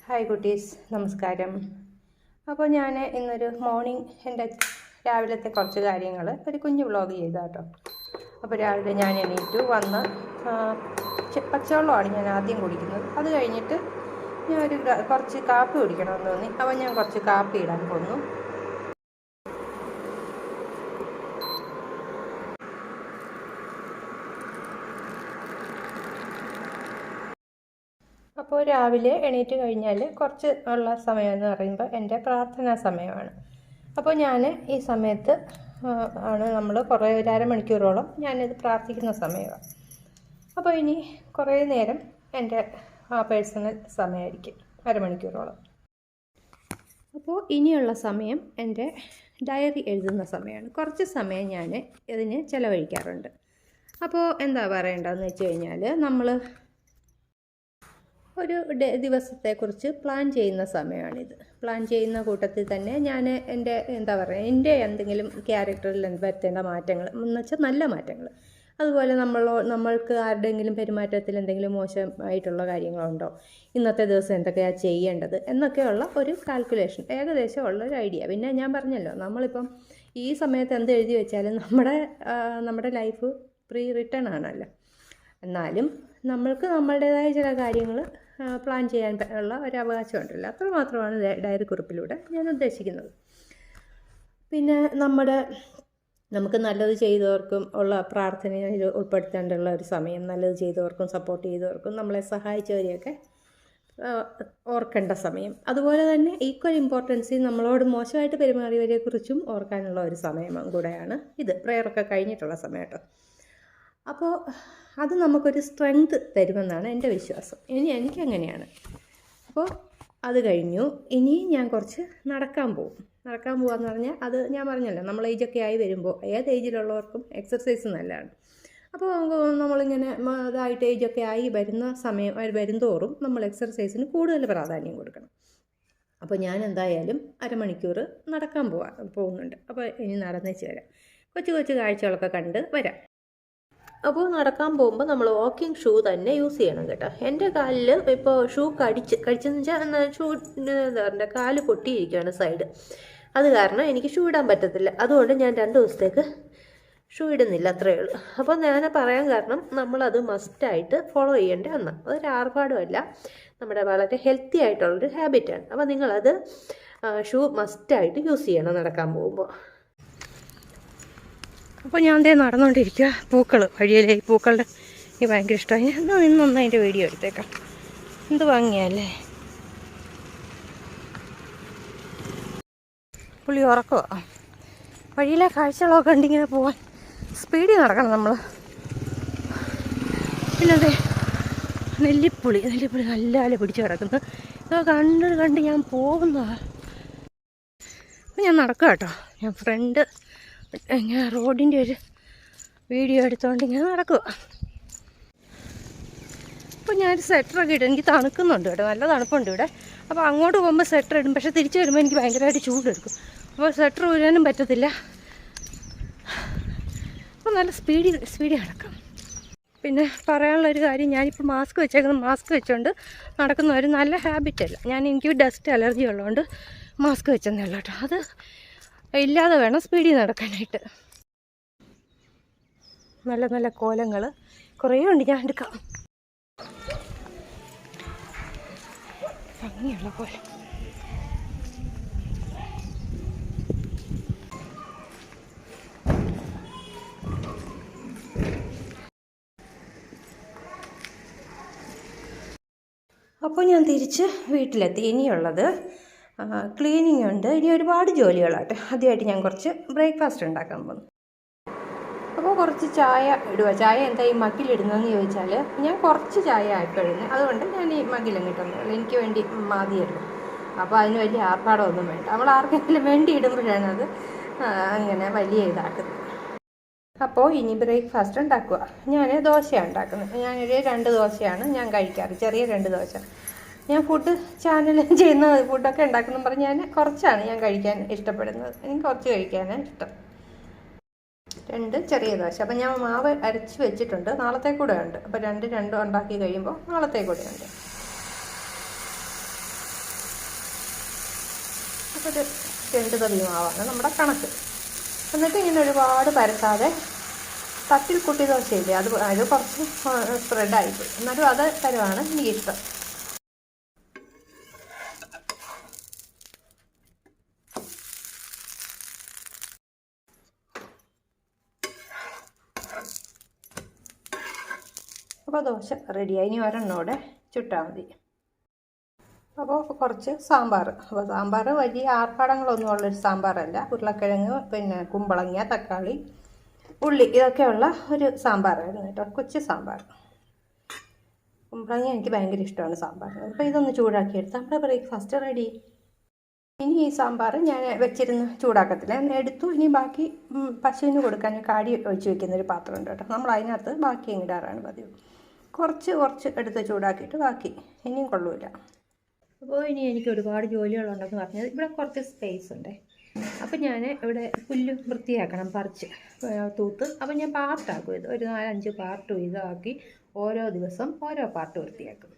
Hi കുട്ടീസ്, നമസ്കാരം. അപ്പോൾ ഞാൻ ഇന്നൊരു മോർണിംഗ് എൻ്റെ രാവിലത്തെ കുറച്ച് കാര്യങ്ങൾ ഒരു കുഞ്ഞു വ്ളോഗ് ചെയ്താട്ടോ. അപ്പോൾ രാവിലെ ഞാൻ എണീറ്റു വന്ന് പച്ചവെള്ളമാണ് ഞാൻ ആദ്യം കുടിക്കുന്നത്. അത് കഴിഞ്ഞിട്ട് ഞാൻ കുറച്ച് കാപ്പി കുടിക്കണമെന്ന് തോന്നി. അപ്പോൾ ഞാൻ കുറച്ച് കാപ്പി ഇടാൻ പോന്നു. അപ്പോൾ രാവിലെ എണീറ്റ് കഴിഞ്ഞാൽ കുറച്ച് ഉള്ള സമയമെന്ന് പറയുമ്പോൾ എൻ്റെ പ്രാർത്ഥനാ സമയമാണ്. അപ്പോൾ ഞാൻ ഈ സമയത്ത് നമ്മൾ കുറേ ഒരു അരമണിക്കൂറോളം ഞാനിത് പ്രാർത്ഥിക്കുന്ന സമയമാണ്. അപ്പോൾ ഇനി കുറേ നേരം എൻ്റെ പേഴ്സണൽ സമയമായിരിക്കും, അരമണിക്കൂറോളം. അപ്പോൾ ഇനിയുള്ള സമയം എൻ്റെ ഡയറി എഴുതുന്ന സമയമാണ്. കുറച്ച് സമയം ഞാൻ ഇതിന് ചിലവഴിക്കാറുണ്ട്. അപ്പോൾ എന്താ പറയേണ്ടതെന്ന് വെച്ച് കഴിഞ്ഞാൽ, നമ്മൾ ഒരു ദിവസത്തെക്കുറിച്ച് പ്ലാൻ ചെയ്യുന്ന സമയമാണിത്. പ്ലാൻ ചെയ്യുന്ന കൂട്ടത്തിൽ തന്നെ ഞാൻ എൻ്റെ എൻ്റെ എന്തെങ്കിലും ക്യാരക്ടറിൽ വരുത്തേണ്ട മാറ്റങ്ങൾ എന്ന് വെച്ചാൽ നല്ല മാറ്റങ്ങൾ, അതുപോലെ നമ്മൾക്ക് ആരുടെയെങ്കിലും പെരുമാറ്റത്തിൽ എന്തെങ്കിലും മോശമായിട്ടുള്ള കാര്യങ്ങളുണ്ടോ, ഇന്നത്തെ ദിവസം എന്തൊക്കെയാണ് ചെയ്യേണ്ടത് എന്നൊക്കെയുള്ള ഒരു കാൽക്കുലേഷൻ, ഏകദേശം ഉള്ളൊരു ഐഡിയ. പിന്നെ ഞാൻ പറഞ്ഞല്ലോ, നമ്മളിപ്പം ഈ സമയത്ത് എന്ത് എഴുതി വെച്ചാലും നമ്മുടെ ലൈഫ് പ്രീ റിട്ടേൺ ആണല്ലോ. എന്നാലും നമ്മൾക്ക് നമ്മളുടേതായ ചില കാര്യങ്ങൾ പ്ലാൻ ചെയ്യാൻ ഉള്ള ഒരു അവകാശമുണ്ടല്ലോ. അത്ര മാത്രമാണ് ഡയറി കുറിപ്പിലൂടെ ഞാൻ ഉദ്ദേശിക്കുന്നത്. പിന്നെ നമുക്ക് നല്ലത് ചെയ്തവർക്കും ഉള്ള പ്രാർത്ഥനയിൽ ഉൾപ്പെടുത്തേണ്ടുള്ള ഒരു സമയം, നല്ലത് ചെയ്തവർക്കും സപ്പോർട്ട് ചെയ്തവർക്കും നമ്മളെ സഹായിച്ചവരെയൊക്കെ ഓർക്കേണ്ട സമയം. അതുപോലെ തന്നെ ഈക്വൽ ഇമ്പോർട്ടൻസ് നമ്മളോട് മോശമായിട്ട് പെരുമാറിയവരെക്കുറിച്ചും ഓർക്കാനുള്ള ഒരു സമയം കൂടെയാണ് ഇത്. പ്രെയറൊക്കെ കഴിഞ്ഞിട്ടുള്ള സമയം കേട്ടോ. അപ്പോൾ അത് നമുക്കൊരു സ്ട്രെങ്ത് തരുമെന്നാണ് എൻ്റെ വിശ്വാസം. എനിക്കങ്ങനെയാണ്. അപ്പോൾ അത് കഴിഞ്ഞു. ഇനി ഞാൻ കുറച്ച് നടക്കാൻ പോകാമെന്ന് പറഞ്ഞാൽ, അത് ഞാൻ പറഞ്ഞല്ലോ, നമ്മൾ ഏജൊക്കെ ആയി വരുമ്പോൾ ഏത് ഏജിലുള്ളവർക്കും എക്സർസൈസ് നല്ലതാണ്. അപ്പോൾ നമ്മളിങ്ങനെ ഇതായിട്ട് ഏജൊക്കെ ആയി വരുന്തോറും നമ്മൾ എക്സർസൈസിന് കൂടുതൽ പ്രാധാന്യം കൊടുക്കണം. അപ്പോൾ ഞാൻ എന്തായാലും അരമണിക്കൂർ നടക്കാൻ പോകുന്നുണ്ട്. അപ്പോൾ ഇനി നടന്നേച്ച് വരാം. കൊച്ചു കാഴ്ചകളൊക്കെ കണ്ട് വരാം. അപ്പോൾ നടക്കാൻ പോകുമ്പോൾ നമ്മൾ വാക്കിംഗ് ഷൂ തന്നെ യൂസ് ചെയ്യണം കേട്ടോ. എൻ്റെ കാലിൽ ഇപ്പോൾ ഷൂ കടിച്ചെന്ന് വെച്ചാൽ ഷൂ എന്താ കാല് പൊട്ടിയിരിക്കുകയാണ് സൈഡ്. അത് കാരണം എനിക്ക് ഷൂ ഇടാൻ പറ്റത്തില്ല. അതുകൊണ്ട് ഞാൻ 2 ദിവസത്തേക്ക് ഷൂ ഇടുന്നില്ല, അത്രയേ ഉള്ളൂ. അപ്പോൾ ഞാൻ പറയാൻ കാരണം, നമ്മളത് മസ്റ്റായിട്ട് ഫോളോ ചെയ്യേണ്ട ഒന്നാണ്. അതൊരു ആർഭാടമല്ല, നമ്മുടെ വളരെ ഹെൽത്തി ആയിട്ടുള്ളൊരു ഹാബിറ്റാണ്. അപ്പോൾ നിങ്ങളത് ഷൂ മസ്റ്റായിട്ട് യൂസ് ചെയ്യണം നടക്കാൻ പോകുമ്പോൾ. അപ്പോൾ ഞാൻ നടന്നുകൊണ്ടിരിക്കുക. വഴിയിലെ പൂക്കളുടെ എനിക്ക് ഭയങ്കര ഇഷ്ടമായി. ഞാൻ ഇന്നൊന്ന് അതിൻ്റെ വീഡിയോ എടുത്തേക്കാം. എന്ത് ഭംഗിയല്ലേ. പുള്ളി ഉറക്കമാണ്. വഴിയിലെ കാഴ്ചകളൊക്കെ കണ്ടിങ്ങനെ പോവാൻ സ്പീഡിൽ നടക്കണം നമ്മൾ. പിന്നെ നെല്ലിപ്പുളി നല്ല പിടിച്ച് കിടക്കുന്നു. ഇതൊക്കെ കണ്ട് ഞാൻ പോകുന്നതാണ്. അപ്പം ഞാൻ നടക്കുക കേട്ടോ. ഞാൻ ഫ്രണ്ട് ഇങ്ങനെ റോഡിൻ്റെ ഒരു വീഡിയോ എടുത്തുകൊണ്ട് ഇങ്ങനെ നടക്കുക. അപ്പോൾ ഞാനൊരു സ്വെറ്ററൊക്കെ ഇടും. എനിക്ക് തണുക്കുന്നുണ്ട് കേട്ടോ, നല്ല തണുപ്പുണ്ട് ഇവിടെ. അപ്പോൾ അങ്ങോട്ട് പോകുമ്പോൾ സ്വെറ്റർ ഇടും, പക്ഷേ തിരിച്ച് വരുമ്പോൾ എനിക്ക് ഭയങ്കരമായിട്ട് ചൂടെടുക്കും. അപ്പോൾ സ്വെറ്റർ ഊരാനും പറ്റത്തില്ല. അപ്പോൾ നല്ല സ്പീഡിൽ നടക്കാം. പിന്നെ പറയാനുള്ളൊരു കാര്യം, ഞാനിപ്പോൾ മാസ്ക് വെച്ചുകൊണ്ട് നടക്കുന്ന ഒരു നല്ല ഹാബിറ്റല്ല. എനിക്ക് ഡസ്റ്റ് അലർജി ഉള്ളതുകൊണ്ട് മാസ്ക് വെച്ചെന്നേ ഉള്ളൂ കേട്ടോ. അത് ഇല്ലാതെ വേണം സ്പീഡിൽ നടക്കാനായിട്ട്. നല്ല കോലങ്ങൾ കുറേ ഉണ്ട്, ഞാൻ എടുക്കാം. ഭംഗിയുള്ള കോലം. അപ്പോൾ ഞാൻ തിരിച്ച് വീട്ടിലെത്തി. ഇനിയുള്ളത് ക്ലീനിങ് ഉണ്ട്. ഇനി ഒരുപാട് ജോലികളാട്ടെ. ആദ്യമായിട്ട് ഞാൻ കുറച്ച് ബ്രേക്ക്ഫാസ്റ്റ് ഉണ്ടാക്കാൻ പോകുന്നു. അപ്പോൾ കുറച്ച് ചായ ഇടുക. ചായ എന്താ ഈ മഗ്ഗിലിടുന്നതെന്ന് ചോദിച്ചാൽ, ഞാൻ കുറച്ച് ചായ ആയിക്കഴിഞ്ഞ്, അതുകൊണ്ട് ഞാൻ ഈ മഗ്ഗിലങ്ങിട്ടൊന്നുമില്ല, എനിക്ക് വേണ്ടി മതിയല്ലോ. അപ്പോൾ അതിന് വലിയ ആർഭാടമൊന്നും വേണ്ട. നമ്മൾ ആർക്കെങ്കിലും വേണ്ടി ഇടുമ്പോഴാണ് അത് അങ്ങനെ വലിയ ഇതാക്കുന്നത്. അപ്പോൾ ഇനി ബ്രേക്ക്ഫാസ്റ്റ് ഉണ്ടാക്കുക. ഞാൻ ദോശയാണ് ഉണ്ടാക്കുന്നത്. ഞാനൊരു 2 ദോശയാണ് ഞാൻ കഴിക്കാറ്, ചെറിയ 2 ദോശ. ഞാൻ ഫുഡ് ചാനൽ ചെയ്യുന്ന ഫുഡൊക്കെ ഉണ്ടാക്കുന്ന പറഞ്ഞ് കുറച്ചാണ് ഞാൻ കഴിക്കാൻ ഇഷ്ടപ്പെടുന്നത്. എനിക്ക് കുറച്ച് കഴിക്കാനാണ് ഇഷ്ടം. 2 ചെറിയ ദോശ. അപ്പം ഞാൻ മാവ് അരച്ച് വെച്ചിട്ടുണ്ട്, നാളത്തേക്കൂടെ ഉണ്ട്. അപ്പോൾ 2 ഉണ്ടാക്കി കഴിയുമ്പോൾ നാളത്തേക്കൂടെ ഉണ്ട്. ഒരു 2 തവി മാവാണ് നമ്മുടെ കണക്ക്. എന്നിട്ട് ഇങ്ങനെ ഒരുപാട് പരത്താതെ തട്ടിൽ കുട്ടി ദോശയില്ലേ, അത് കുറച്ച് സ്പ്രെഡായിട്ട്, എന്നാലും അത് തരുവാണ് എനിക്കിഷ്ടം. അപ്പോൾ ദോശ റെഡിയായി. ഇനി ഒരെണ്ണോടെ ചുട്ടാൽ മതി. അപ്പോൾ കുറച്ച് സാമ്പാർ. അപ്പോൾ സാമ്പാർ വലിയ ആർഭാടങ്ങളൊന്നും ഉള്ളൊരു സാമ്പാറല്ല. ഉരുളക്കിഴങ്ങ്, പിന്നെ കുമ്പളങ്ങ, തക്കാളി, ഉള്ളി, ഇതൊക്കെയുള്ള ഒരു സാമ്പാറായിരുന്നു കേട്ടോ. കൊച്ചു സാമ്പാർ. കുമ്പളങ്ങ എനിക്ക് ഭയങ്കര ഇഷ്ടമാണ് സാമ്പാറിന്. അപ്പോൾ ഇതൊന്ന് ചൂടാക്കിയെടുത്ത് നമ്മുടെ ബ്രേക്ക്ഫാസ്റ്റ് റെഡി. ഇനി ഈ സാമ്പാർ ഞാൻ വെച്ചിരുന്ന് ചൂടാക്കത്തില്ല, ഞാൻ എടുത്തു. ഇനി ബാക്കി പശുവിന് കൊടുക്കാൻ കാടി ഒഴിച്ച് വെക്കുന്നൊരു പാത്രമുണ്ട് കേട്ടോ. നമ്മൾ അതിനകത്ത് ബാക്കി ഇടാറാണ് പതിവ്. കുറച്ച് എടുത്ത് ചൂടാക്കിയിട്ട് ബാക്കി ഇനിയും കൊള്ളൂല. അപ്പോൾ ഇനി എനിക്ക് ഒരുപാട് ജോലികളുണ്ടെന്ന് പറഞ്ഞത് ഇവിടെ കുറച്ച് സ്പേസ് ഉണ്ട്. അപ്പം ഞാൻ ഇവിടെ പുല്ല് വൃത്തിയാക്കണം, പറിച്ച് തൂത്ത്. അപ്പം ഞാൻ പാർട്ടാക്കും. ഇത് ഒരു 4-5 പാർട്ട് വീതമാക്കി ഓരോ ദിവസം ഓരോ പാർട്ട് വൃത്തിയാക്കും.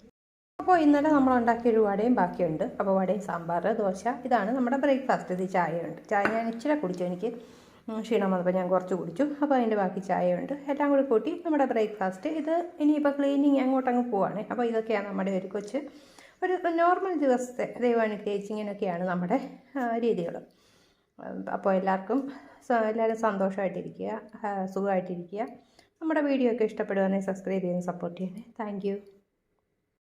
അപ്പോൾ ഇന്നലെ നമ്മൾ ഉണ്ടാക്കിയൊരു വടയും ബാക്കിയുണ്ട്. അപ്പോൾ വടയും സാമ്പാർ, ദോശ, ഇതാണ് നമ്മുടെ ബ്രേക്ക്ഫാസ്റ്റ്. ഇത് ചായയുണ്ട്. ചായ ഞാൻ ഇച്ചിരി കുടിച്ചു, എനിക്ക് ക്ഷീണം വന്നപ്പോൾ ഞാൻ കുറച്ച് കുടിച്ചു. അപ്പോൾ അതിൻ്റെ ബാക്കി ചായയുണ്ട്. എല്ലാം കൂടി കൂട്ടി നമ്മുടെ ബ്രേക്ക്ഫാസ്റ്റ്. ഇത് ഇനിയിപ്പോൾ ക്ലീനിങ് അങ്ങോട്ടങ്ങ് പോവാണ്. അപ്പോൾ ഇതൊക്കെയാണ് നമ്മുടെ ഒരു നോർമൽ ദിവസത്തെ ദൈവാനുഗ്രഹിച്ച് ഇങ്ങനെയൊക്കെയാണ് നമ്മുടെ രീതികൾ. അപ്പോൾ എല്ലാവരും സന്തോഷമായിട്ടിരിക്കുക, സുഖമായിട്ടിരിക്കുക. നമ്മുടെ വീഡിയോ ഒക്കെ ഇഷ്ടപ്പെടുകയാണെങ്കിൽ സബ്സ്ക്രൈബ് ചെയ്യാൻ സപ്പോർട്ട് ചെയ്യണേ. Thank you.